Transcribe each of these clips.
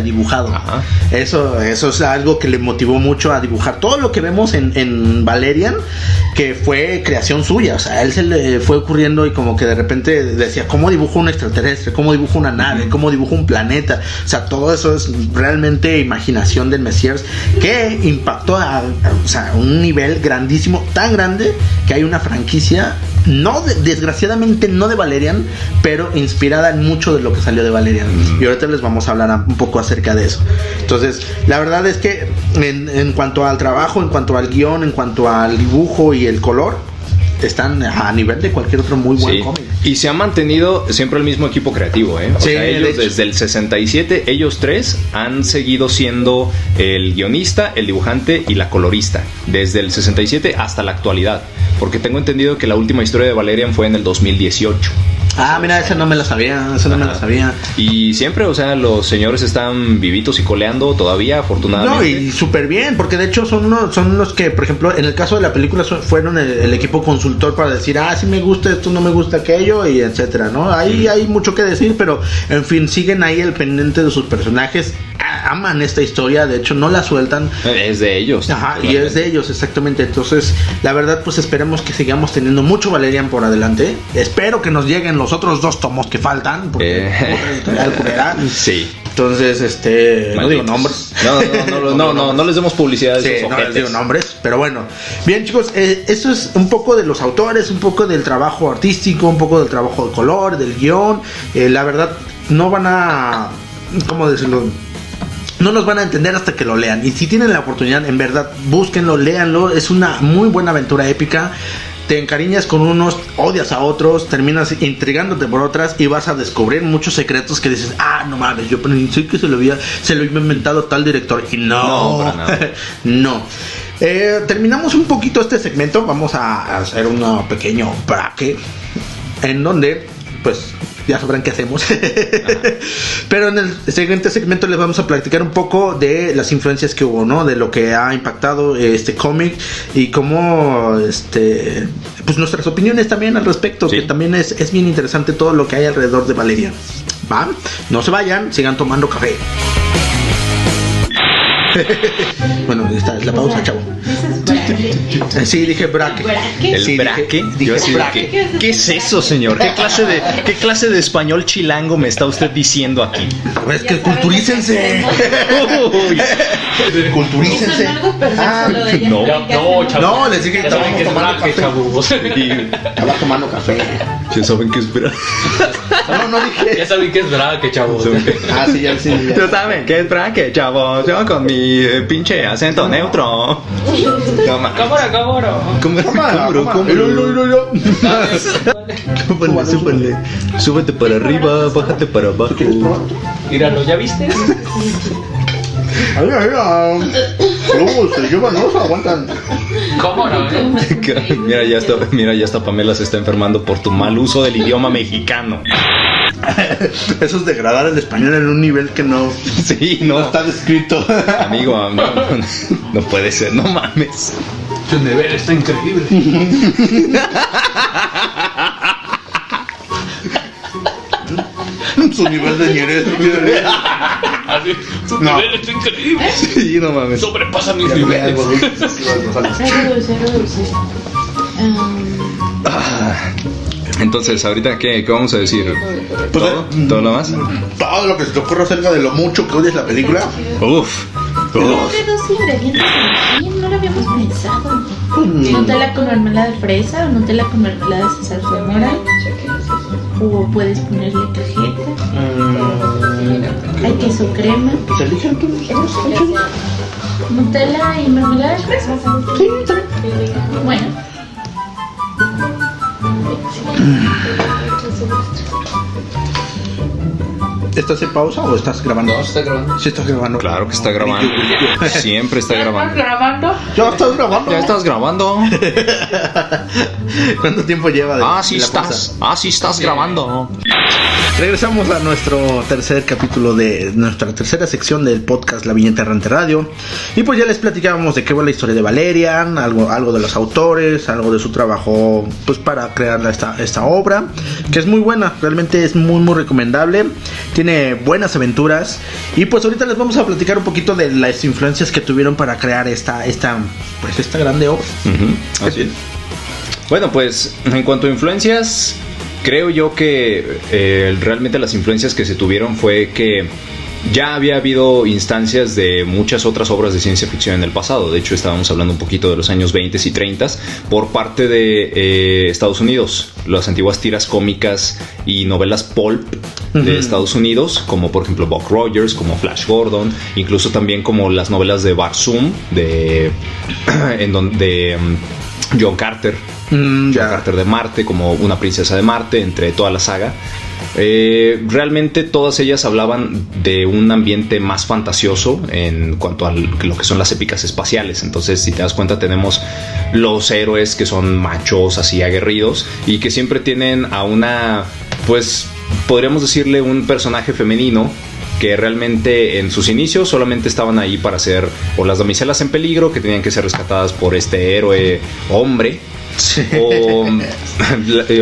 dibujado. Ajá. Eso es algo que le motivó mucho a dibujar todo lo que vemos en Valerian, que fue creación suya. O sea, a él se le fue ocurriendo y como que de repente decía, ¿cómo dibujo un extraterrestre? ¿Cómo dibujo una nave? ¿Cómo dibujo un planeta? O sea, todo eso es realmente imaginación del Messier, que impactó a un nivel grandísimo, tan grande que hay una franquicia, desgraciadamente no de Valerian, pero inspirada en mucho de lo que salió de Valerian. Y ahorita les vamos a hablar un poco acerca de eso. Entonces, la verdad es que en cuanto al trabajo, en cuanto al guión, en cuanto al dibujo y el color, están a nivel de cualquier otro muy buen cómic. Y se ha mantenido siempre el mismo equipo creativo, O sí, sea, ellos desde el 67, ellos tres han seguido siendo el guionista, el dibujante y la colorista, desde el 67 hasta la actualidad, porque tengo entendido que la última historia de Valerian fue en el 2018. Ah, mira, esa no me la sabía, Y siempre, o sea, los señores están vivitos y coleando todavía, afortunadamente. No, y súper bien, porque de hecho son los que, por ejemplo, en el caso de la película fueron el equipo consultor para decir, sí me gusta esto, no me gusta aquello, y etcétera, ¿no? Ahí hay mucho que decir, pero en fin, siguen ahí el pendiente de sus personajes, aman esta historia, de hecho no la sueltan. Es de ellos. Ajá, y es de ellos, exactamente. Entonces, la verdad, pues esperemos que sigamos teniendo mucho Valerian por adelante. Espero que nos lleguen los otros 2 tomos que faltan, porque sí. Entonces, no digo nombres. No les demos publicidad. Sí, no les digo nombres, pero bueno. Bien, chicos, eso es un poco de los autores, un poco del trabajo artístico, un poco del trabajo de color, del guión. La verdad, no van a, ¿cómo decirlo? No nos van a entender hasta que lo lean. Y si tienen la oportunidad, en verdad, búsquenlo, léanlo. Es una muy buena aventura épica. Te encariñas con unos, odias a otros, terminas intrigándote por otras y vas a descubrir muchos secretos que dices, no mames, yo pensé que se lo había inventado tal director. Y no, para nada. No. Terminamos un poquito este segmento. Vamos a hacer un pequeño braque en donde, pues, ya sabrán qué hacemos. Pero en el siguiente segmento les vamos a platicar un poco de las influencias que hubo, ¿no? De lo que ha impactado este cómic y cómo, pues nuestras opiniones también al respecto, que también es bien interesante todo lo que hay alrededor de Valerian. ¿Va? No se vayan, sigan tomando café. Bueno, esta es la pausa, chavo. Sí, dije braque. ¿El braque? Dije braque. ¿Qué es eso, señor? ¿Qué clase de español chilango me está usted diciendo aquí? Es que culturícense. Culturícense. No, les dije que estábamos tomando café. Estaba tomando café. ¿Ya saben qué es braque? No dije. Ya saben qué es braque, chavos. Sí, ya. ¿Ya saben qué es braque, chavos? Yo con mi pinche acento neutro. Súbete para arriba, bájate para abajo. Míralo, ¿ya viste? Se llevan, no se aguantan. ¿Cómo no? Mira, ya hasta Pamela se está enfermando por tu mal uso del idioma mexicano. Eso es degradar el español en un nivel que no está descrito. Amigo, no puede ser, no mames. Su nivel está increíble. Su nivel de ñerez. Su nivel está increíble. Sí, no mames. Sobrepasa mis niveles. Entonces, ahorita, ¿qué vamos a decir? Pues, ¿Todo lo más? Todo lo que se te ocurra acerca de lo mucho que odias la película. Uf. Creo que 2 ingredientes en sí, no lo habíamos pensado. Nutella con mermelada de fresa o Nutella con mermelada de zarzamora. O puedes ponerle cajeta. Hay queso crema. Pues eligen tú. Nutella y mermelada de fresa. Sí, está bien. Bueno. ¿Estás en pausa o estás grabando? No, está grabando. Sí, estás grabando. Claro que está grabando. Siempre está grabando. ¿Grabando? Ya estás grabando. Ya estás grabando. ¿Cuánto tiempo lleva? Sí estás grabando. Regresamos a nuestro tercer capítulo de nuestra tercera sección del podcast La Viñeta Errante Radio. Y pues ya les platicábamos de qué va la historia de Valerian, algo de los autores, algo de su trabajo pues para crear esta obra, que es muy buena, realmente es muy muy recomendable. Tiene tiene buenas aventuras. Y pues ahorita les vamos a platicar un poquito de las influencias que tuvieron para crear esta grande obra. Así es. Bueno, pues en cuanto a influencias, creo yo que realmente las influencias que se tuvieron fue que ya había habido instancias de muchas otras obras de ciencia ficción en el pasado. De hecho, estábamos hablando un poquito de los años 20 y 30 por parte de Estados Unidos. Las antiguas tiras cómicas y novelas pulp de Estados Unidos, como por ejemplo Buck Rogers, como Flash Gordon, incluso también como las novelas de Barsoom, John Carter. John Carter de Marte, como Una princesa de Marte, entre toda la saga. Realmente todas ellas hablaban de un ambiente más fantasioso en cuanto a lo que son las épicas espaciales. Entonces, si te das cuenta, tenemos los héroes que son machos, así aguerridos, y que siempre tienen a una, pues podríamos decirle, un personaje femenino que realmente en sus inicios solamente estaban ahí para ser o las damiselas en peligro, que tenían que ser rescatadas por este héroe hombre. Sí.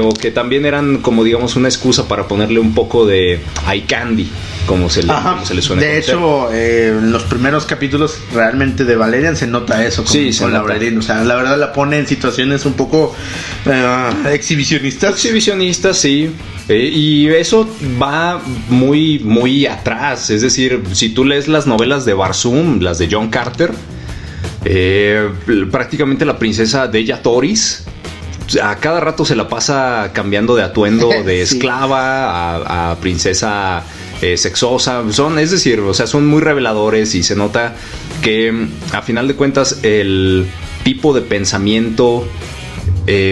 O que también eran, como digamos, una excusa para ponerle un poco de eye candy, como se le suena. De hecho, en los primeros capítulos realmente de Valerian se nota eso con Laurelin. O sea, la verdad la pone en situaciones un poco exhibicionistas. Exhibicionistas, sí. Y eso va muy, muy atrás. Es decir, si tú lees las novelas de Barsoom, las de John Carter, prácticamente la princesa Deja Toris a cada rato se la pasa cambiando de atuendo de esclava a princesa sexosa. Es decir, o sea, son muy reveladores y se nota que a final de cuentas el tipo de pensamiento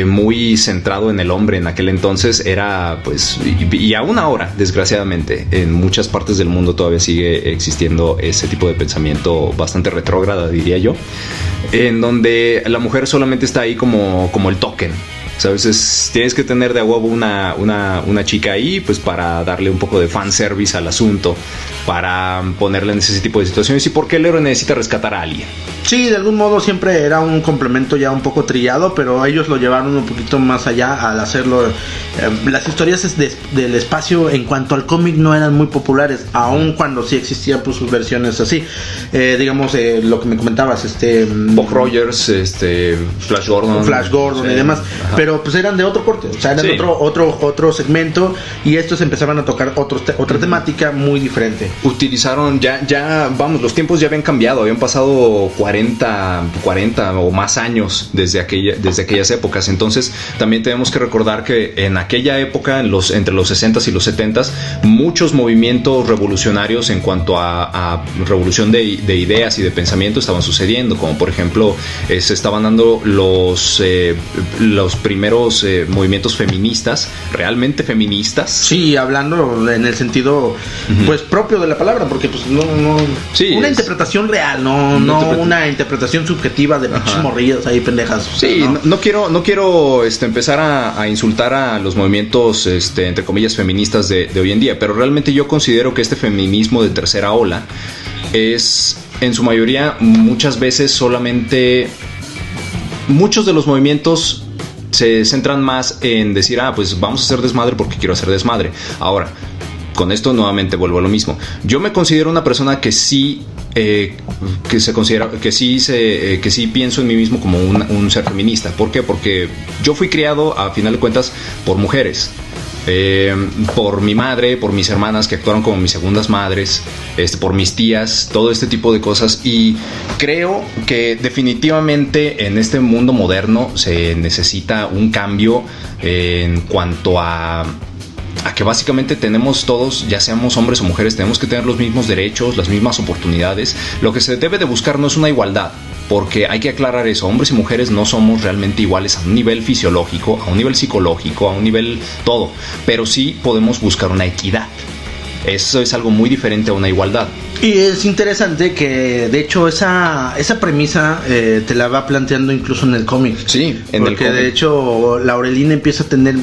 muy centrado en el hombre en aquel entonces era, pues, y aún ahora, desgraciadamente, en muchas partes del mundo todavía sigue existiendo ese tipo de pensamiento bastante retrógrada, diría yo, en donde la mujer solamente está ahí como el token. ¿Sabes? Tienes que tener de a huevo una chica ahí, pues para darle un poco de fanservice al asunto, para ponerle en ese tipo de situaciones, y porque el héroe necesita rescatar a alguien. Sí, de algún modo siempre era un complemento ya un poco trillado, pero ellos lo llevaron un poquito más allá al hacerlo. Las historias del espacio en cuanto al cómic no eran muy populares, aun cuando sí existían pues sus versiones así. Digamos, lo que me comentabas, Buck Rogers, Flash Gordon y demás. Ajá. Pero pues eran de otro corte, o sea, eran de otro segmento, y estos empezaban a tocar otra temática muy diferente. Utilizaron vamos, los tiempos ya habían cambiado, habían pasado 40 o más años desde aquellas épocas. Entonces también tenemos que recordar que en aquella época, entre los 60s y los 70s, muchos movimientos revolucionarios en cuanto a revolución de ideas y de pensamiento estaban sucediendo, como por ejemplo se estaban dando los primeros movimientos feministas, realmente feministas. Sí, hablando en el sentido pues propio de la palabra, porque pues no una interpretación real, no una interpretación subjetiva de muchos morrillos ahí pendejas. Sí, no quiero empezar a insultar a los movimientos entre comillas feministas de hoy en día, pero realmente yo considero que este feminismo de tercera ola es en su mayoría muchas veces solamente, muchos de los movimientos se centran más en decir, pues vamos a hacer desmadre porque quiero hacer desmadre. Ahora, con esto nuevamente vuelvo a lo mismo. Yo me considero una persona que sí que sí pienso en mí mismo como un ser feminista. ¿Por qué? Porque yo fui criado, a final de cuentas, por mujeres. Por mi madre, por mis hermanas que actuaron como mis segundas madres, por mis tías, todo este tipo de cosas. Y creo que definitivamente en este mundo moderno se necesita un cambio en cuanto a que básicamente tenemos todos, ya seamos hombres o mujeres, tenemos que tener los mismos derechos, las mismas oportunidades. Lo que se debe de buscar no es una igualdad, porque hay que aclarar eso, hombres y mujeres no somos realmente iguales a un nivel fisiológico, a un nivel psicológico, a un nivel todo, pero sí podemos buscar una equidad. Eso es algo muy diferente a una igualdad. Y es interesante que de hecho esa premisa te la va planteando incluso en el cómic. Sí, porque de hecho Laurelin empieza a tener,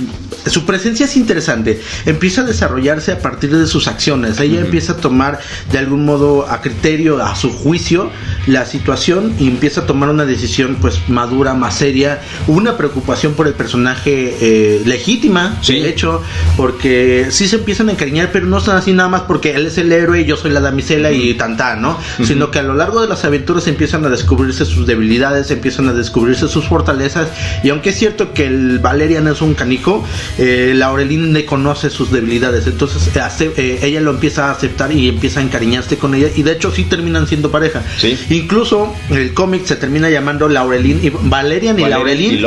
su presencia es interesante, empieza a desarrollarse a partir de sus acciones. Ella empieza a tomar de algún modo a criterio, a su juicio, la situación y empieza a tomar una decisión pues madura, más seria, una preocupación por el personaje legítima, sí, de hecho, porque sí se empiezan a encariñar, pero no son así nada más porque él es el héroe y yo soy la damisela y tantán, ¿no? Sino que a lo largo de las aventuras empiezan a descubrirse sus debilidades, empiezan a descubrirse sus fortalezas, y aunque es cierto que el Valerian es un canijo, Laureline le conoce sus debilidades, entonces ella lo empieza a aceptar y empieza a encariñarse con ella, y de hecho sí terminan siendo pareja. Sí. Incluso el cómic se termina llamando Laureline y Valerian y Laureline,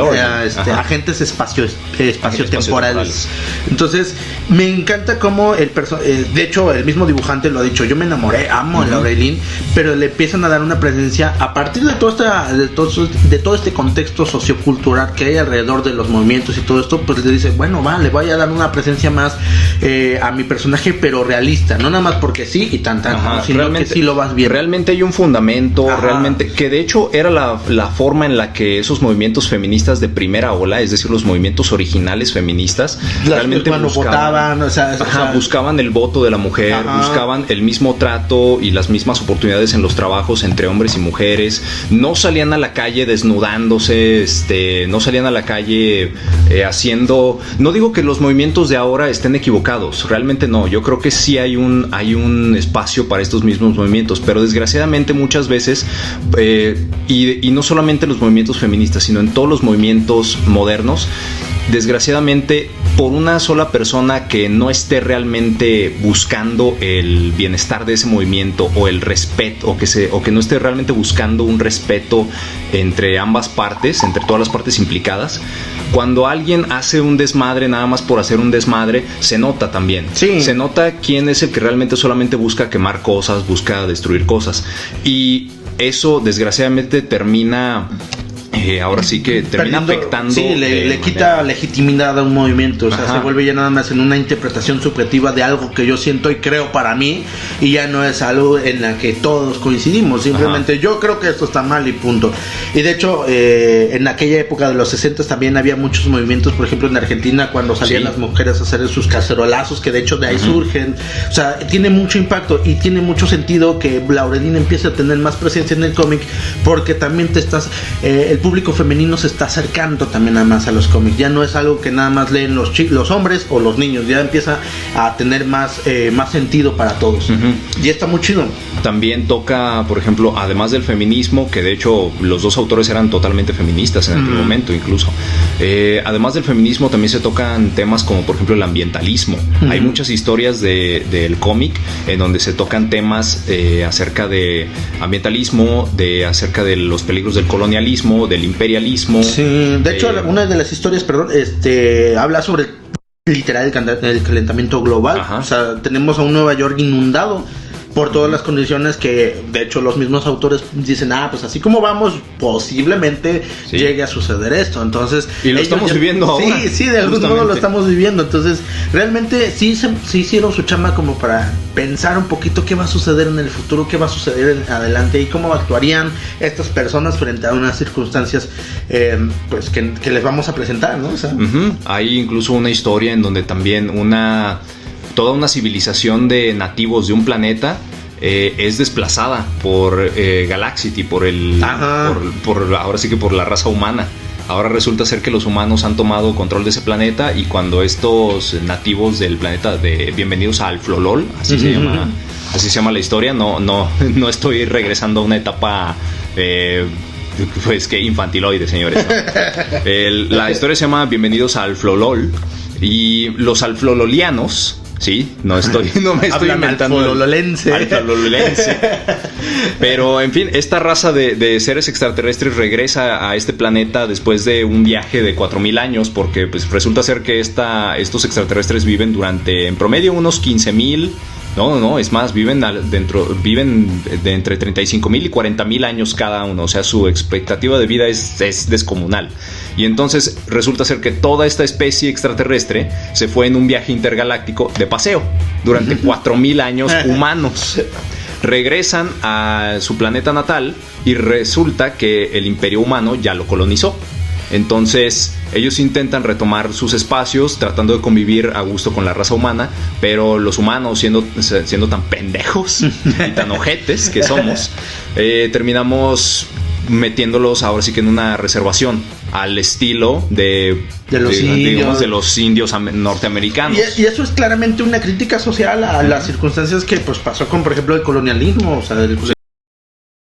agentes espaciotemporales. Entonces me encanta cómo de hecho el mismo dibujante lo ha dicho, yo me enamoré, amo a Laureline, pero le empiezan a dar una presencia a partir de todo este contexto sociocultural que hay alrededor de los movimientos y todo esto, pues le dice, bueno, le voy a dar una presencia más a mi personaje, pero realista, no nada más porque sí y tan, sino que sí lo vas viendo. Realmente hay un fundamento, realmente, que de hecho era la forma en la que esos movimientos feministas de primera ola, es decir, los movimientos originales feministas, realmente buscaban el voto de la mujer, buscaban el mismo trato y las mismas oportunidades en los trabajos entre hombres y mujeres, no salían a la calle desnudándose, no salían a la calle haciendo, no digo que los movimientos de ahora estén equivocados, realmente no, yo creo que sí hay un espacio para estos mismos movimientos, pero desgraciadamente muchas veces, y no solamente los movimientos feministas, sino en todos los movimientos modernos, desgraciadamente por una sola persona que no esté realmente buscando el bienestar de ese movimiento o el respeto, o que no esté realmente buscando un respeto entre ambas partes, entre todas las partes implicadas, cuando alguien hace un desmadre nada más por hacer un desmadre, se nota también. Sí. Se nota quién es el que realmente solamente busca quemar cosas, busca destruir cosas, y eso desgraciadamente termina ahora sí que termina afectando. Sí, le quita legitimidad a un movimiento, o sea, se vuelve ya nada más en una interpretación subjetiva de algo que yo siento y creo para mí, y ya no es algo en la que todos coincidimos, simplemente yo creo que esto está mal y punto. Y de hecho, en aquella época de los 60 también había muchos movimientos, por ejemplo en Argentina, cuando salían las mujeres a hacer sus cacerolazos, que de hecho de ahí surgen, o sea, tiene mucho impacto y tiene mucho sentido que Laureline empiece a tener más presencia en el cómic, porque también el público femenino se está acercando también nada más a los cómics, ya no es algo que nada más leen los hombres o los niños, ya empieza a tener más sentido para todos, y está muy chido. También toca, por ejemplo, además del feminismo, que de hecho los dos autores eran totalmente feministas en aquel momento incluso, además del feminismo también se tocan temas como por ejemplo el ambientalismo. Hay muchas historias del cómic en donde se tocan temas acerca de ambientalismo, acerca de los peligros del colonialismo, del imperialismo. Sí, de hecho una de las historias, habla sobre literal el calentamiento global. O sea, tenemos a un Nueva York inundado por todas las condiciones que de hecho los mismos autores dicen, pues así como vamos, posiblemente llegue a suceder esto. Entonces, y lo estamos viviendo ahora. Sí, de algún modo lo estamos viviendo. Entonces, realmente sí hicieron su chamba como para pensar un poquito qué va a suceder en el futuro, qué va a suceder en adelante y cómo actuarían estas personas frente a unas circunstancias pues que les vamos a presentar, ¿no? O sea, hay incluso una historia en donde también toda una civilización de nativos de un planeta es desplazada por Galaxity, por ahora sí que por la raza humana. Ahora resulta ser que los humanos han tomado control de ese planeta, y cuando estos nativos del planeta Bienvenidos a Alflolol, así se llama la historia, no estoy regresando a una etapa pues que infantiloide, señores, ¿no? La historia se llama Bienvenidos a Alflolol, y los alflololianos, sí, no me estoy inventando alflololense. Pero en fin, esta raza de seres extraterrestres regresa a este planeta después de un viaje de 4000 años, porque pues resulta ser que estos extraterrestres viven durante en promedio unos 15,000. No, es más, viven de entre 35,000 y 40,000 años cada uno, o sea, su expectativa de vida es descomunal. Y entonces resulta ser que toda esta especie extraterrestre se fue en un viaje intergaláctico de paseo durante 4,000 años humanos. Regresan a su planeta natal y resulta que el Imperio Humano ya lo colonizó. Entonces ellos intentan retomar sus espacios tratando de convivir a gusto con la raza humana, pero los humanos siendo tan pendejos y tan ojetes que somos, terminamos metiéndolos ahora sí que en una reservación al estilo de los indios norteamericanos. Y eso es claramente una crítica social a las circunstancias que pues pasó con, por ejemplo, el colonialismo, o sea,